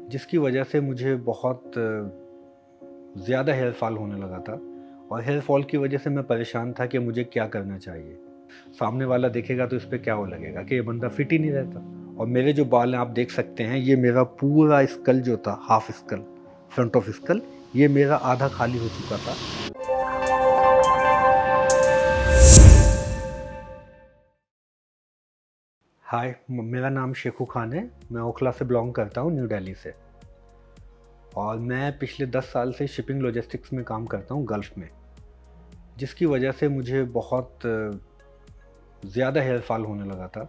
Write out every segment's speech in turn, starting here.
जिसकी वजह से मुझे बहुत ज़्यादा हेयर फॉल होने लगा था और हेयर फॉल की वजह से मैं परेशान था कि मुझे क्या करना चाहिए। सामने वाला देखेगा तो इस पे क्या वो लगेगा कि ये बंदा फिट ही नहीं रहता। और मेरे जो बाल हैं आप देख सकते हैं, ये मेरा पूरा स्कल जो था, half skull, front of skull, ये मेरा आधा खाली हो चुका था। हाय, मेरा नाम शेखू खान है। मैं ओखला से बिलोंग करता हूँ, न्यू दिल्ली से। और मैं पिछले 10 साल से शिपिंग लॉजिस्टिक्स में काम करता हूँ गल्फ़ में, जिसकी वजह से मुझे बहुत ज़्यादा हेयर फॉल होने लगा था।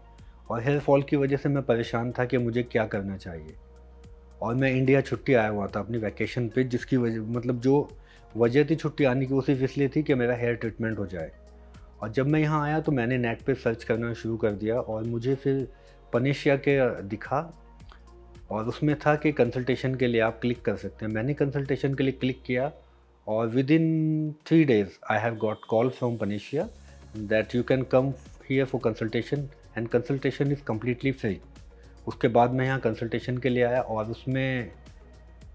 और हेयर फॉल की वजह से मैं परेशान था कि मुझे क्या करना चाहिए। और मैं इंडिया छुट्टी आया हुआ था अपनी वैकेशन पे, जिसकी वजह मतलब जो वजह थी छुट्टी आने की वो सिर्फ इसलिए थी कि मेरा हेयर ट्रीटमेंट हो जाए। और जब मैं यहाँ आया तो मैंने नेट पे सर्च करना शुरू कर दिया और मुझे फिर पनेशिया के दिखा। और उसमें था कि कंसल्टेशन के लिए आप क्लिक कर सकते हैं। मैंने कंसल्टेशन के लिए क्लिक किया और with in 3 days I have got call from panacea that you can come here for consultation and consultation is completely free. उसके बाद मैं यहाँ कंसल्टेशन के लिए आया और उसमें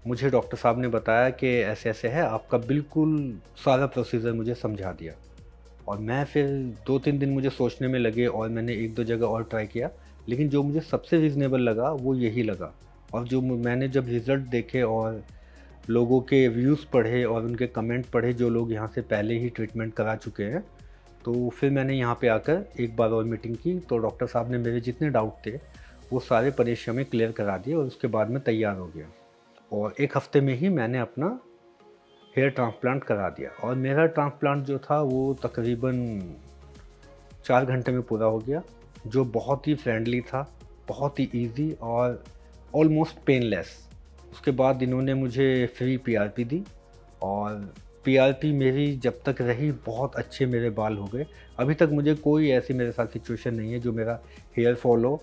मुझे डॉक्टर साहब ने बताया कि ऐसे-ऐसे है, आपका बिल्कुल सारा प्रोसीजर मुझे समझा दिया। और मैं फिर 2-3 दिन मुझे सोचने में लगे और मैंने 1-2 जगह और ट्राई किया, लेकिन जो मुझे सबसे रीज़नेबल लगा वो यही लगा। और जो मैंने जब रिज़ल्ट देखे और लोगों के व्यूज़ पढ़े और उनके कमेंट पढ़े, जो लोग यहाँ से पहले ही ट्रीटमेंट करा चुके हैं, तो फिर मैंने यहाँ पे आकर एक बार और मीटिंग की, तो डॉक्टर साहब ने मेरे जितने डाउट थे, वो सारे परेशानियाँ में क्लियर करा दिए और उसके बाद मैं तैयार हो गया। और 1 हफ़्ते में ही मैंने अपना हेयर ट्रांसप्लांट करा दिया और मेरा ट्रांसप्लांट जो था वो तकरीबन 4 घंटे में पूरा हो गया, जो बहुत ही फ्रेंडली था, बहुत ही ईज़ी और ऑलमोस्ट पेनलेस। उसके बाद इन्होंने मुझे फ्री पीआरपी दी और पीआरपी मेरी जब तक रही बहुत अच्छे मेरे बाल हो गए। अभी तक मुझे कोई ऐसी मेरे साथ सिचुएशन नहीं है जो मेरा हेयर फॉल हो।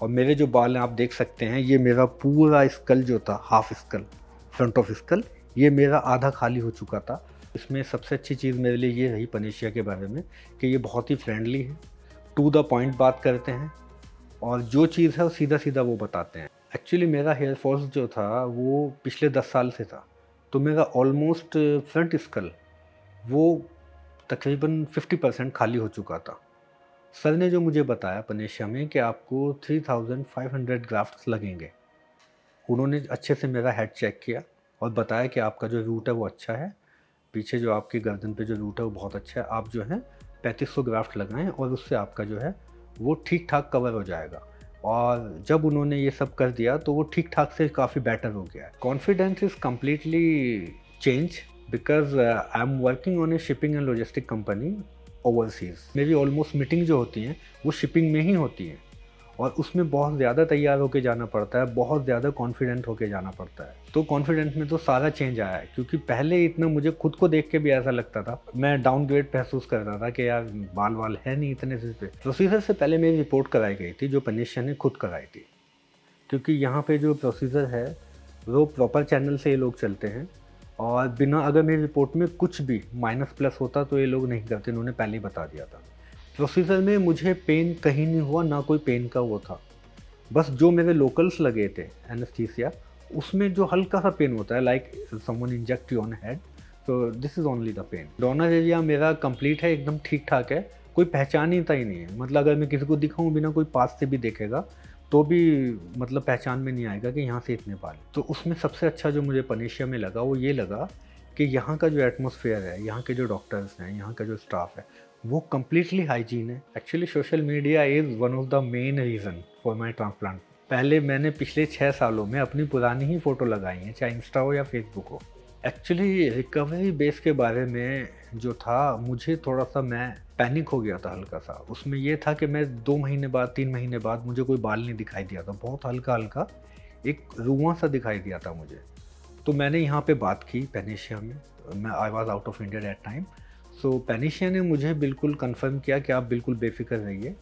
और मेरे जो बाल हैं आप देख सकते हैं, ये मेरा पूरा स्कल जो था, half skull, front of skull, ये मेरा आधा खाली हो चुका था। इसमें सबसे अच्छी चीज़ मेरे लिए ये रही पनेशिया के बारे में कि ये बहुत ही फ्रेंडली है, टू द पॉइंट बात करते हैं और जो चीज़ है वो सीधा-सीधा वो बताते हैं। एक्चुअली मेरा हेयर फॉल जो था वो पिछले 10 साल से था, तो मेरा ऑलमोस्ट फ्रंट स्कल वो तकरीबन 50% खाली हो चुका था। सर ने जो मुझे बताया पनेशिया में कि आपको 3500 ग्राफ्ट्स लगेंगे। उन्होंने अच्छे से मेरा हेड चेक किया और बताया कि आपका जो रूट है वो अच्छा है, पीछे जो आपकी गर्दन पे जो रूट है वो बहुत अच्छा है। आप जो है 3500 ग्राफ्ट लगाएँ और उससे आपका जो है वो ठीक-ठाक कवर हो जाएगा। और जब उन्होंने ये सब कर दिया तो वो ठीक-ठाक से काफ़ी बेटर हो गया है। Confidence is completely change because I am working on A shipping and logistic company overseas. मेरी ऑलमोस्ट मीटिंग जो होती हैं वो शिपिंग में ही होती हैं और उसमें बहुत ज़्यादा तैयार होके जाना पड़ता है, बहुत ज़्यादा कॉन्फिडेंट होके जाना पड़ता है। तो कॉन्फिडेंस में तो सारा चेंज आया है, क्योंकि पहले इतना मुझे खुद को देख के भी ऐसा लगता था, मैं डाउनग्रेड महसूस करता था कि यार बाल-वाल है नहीं इतने सिर पे। प्रोसीजर से पहले मेरी रिपोर्ट कराई गई थी, जो पनेशिया ने खुद कराई थी, क्योंकि यहाँ पे जो प्रोसीजर है वो प्रॉपर चैनल से ये लोग चलते हैं और बिना अगर मेरी रिपोर्ट में कुछ भी माइनस प्लस होता तो ये लोग नहीं करते, इन्होंने पहले ही बता दिया था। प्रोसीजर में मुझे पेन कहीं नहीं हुआ, ना कोई पेन का वो था। बस जो मेरे लोकल्स लगे थे एनेस्थीसिया, उसमें जो हल्का-सा पेन होता है, like someone inject you on head, तो this is only the pain. Donor area मेरा कंप्लीट है, एकदम ठीक-ठाक है, कोई पहचानता ही नहीं है। मतलब अगर मैं किसी को दिखाऊँ बिना कोई पास से भी देखेगा, तो भी मतलब पहचान में नहीं आएगा कि यहाँ से इतने बाल। तो उसमें सबसे अच्छा जो मुझे पनेशिया में लगा, वो ये लगा कि यहाँ का जो एटमॉस्फेयर है, यहाँ के जो डॉक्टर्स हैं, यहाँ का जो स्टाफ है, वो कंप्लीटली हाइजीन है। Actually social media is one of the main reason for my transplant. पहले मैंने पिछले 6 सालों में अपनी पुरानी ही फ़ोटो लगाई हैं, चाहे इंस्टा हो या फेसबुक हो। एक्चुअली रिकवरी बेस के बारे में जो था, मुझे थोड़ा-सा मैं पैनिक हो गया था हल्का-सा। उसमें ये था कि मैं 2 महीने बाद, 3 महीने बाद मुझे कोई बाल नहीं दिखाई दिया था। बहुत हल्का-हल्का एक रुआँ-सा दिखाई दिया था मुझे। तो मैंने यहाँ पे बात की पेनेशिया में, मैं I was out of India that time. So Panacea ने मुझे बिल्कुल कन्फर्म किया कि आप बिल्कुल बेफ़िक्र रहिए,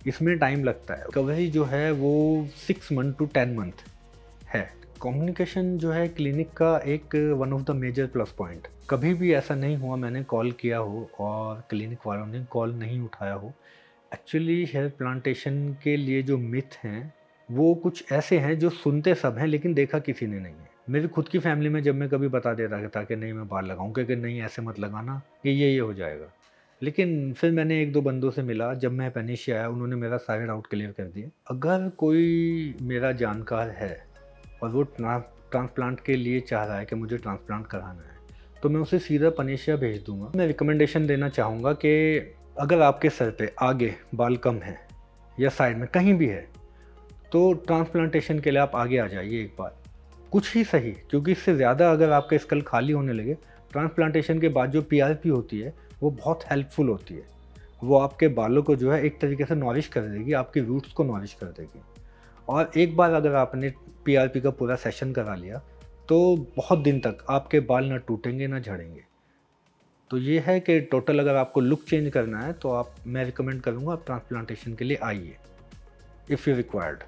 इसमें टाइम लगता है। रिकवरी जो है वो 6 मंथ टू 10 मंथ है। कम्युनिकेशन जो है क्लिनिक का एक one of the major plus point. कभी भी ऐसा नहीं हुआ मैंने कॉल किया हो और क्लिनिक वालों ने कॉल नहीं उठाया हो। एक्चुअली हेयर प्लांटेशन के लिए जो मिथ हैं वो कुछ ऐसे हैं जो सुनते सब हैं लेकिन देखा किसी ने नहीं है। मेरी खुद की फैमिली में जब मैं कभी बता देता था कि नहीं मैं बाल लगाऊँ, क्योंकि नहीं ऐसे मत लगाना, ये हो जाएगा। लेकिन फिर मैंने 1-2 बंदों से मिला, जब मैं पेनिशिया आया उन्होंने मेरा सारे डाउट क्लियर कर दिए। अगर कोई मेरा जानकार है और वो ट्रांसप्लांट के लिए चाह रहा है कि मुझे ट्रांसप्लांट कराना है, तो मैं उसे सीधा पनेशिया भेज दूँगा। मैं रिकमेंडेशन देना चाहूँगा कि अगर आपके सर पे आगे बाल कम हैं या साइड में कहीं भी है, तो ट्रांसप्लांटेशन के लिए आप आगे आ जाइए एक बार। कुछ ही सही, क्योंकि इससे ज़्यादा अगर आपका स्कल खाली होने लगे, ट्रांसप्लांटेशन के बाद जो पीआरपी होती है, वो बहुत हेल्पफुल होती है। वो आपके बालों को जो है एक तरीके से नॉरिश कर देगी, आपकी रूट्स को नॉरिश कर देगी। और एक बार अगर आपने पीआरपी का पूरा सेशन करा लिया, तो बहुत दिन तक आपके बाल ना टूटेंगे ना झड़ेंगे। तो ये है कि टोटल अगर आपको लुक चेंज करना है तो मैं रिकमेंड करूँगा आप ट्रांसप्लांटेशन के लिए आइए, इफ़ यू रिक्वायर्ड।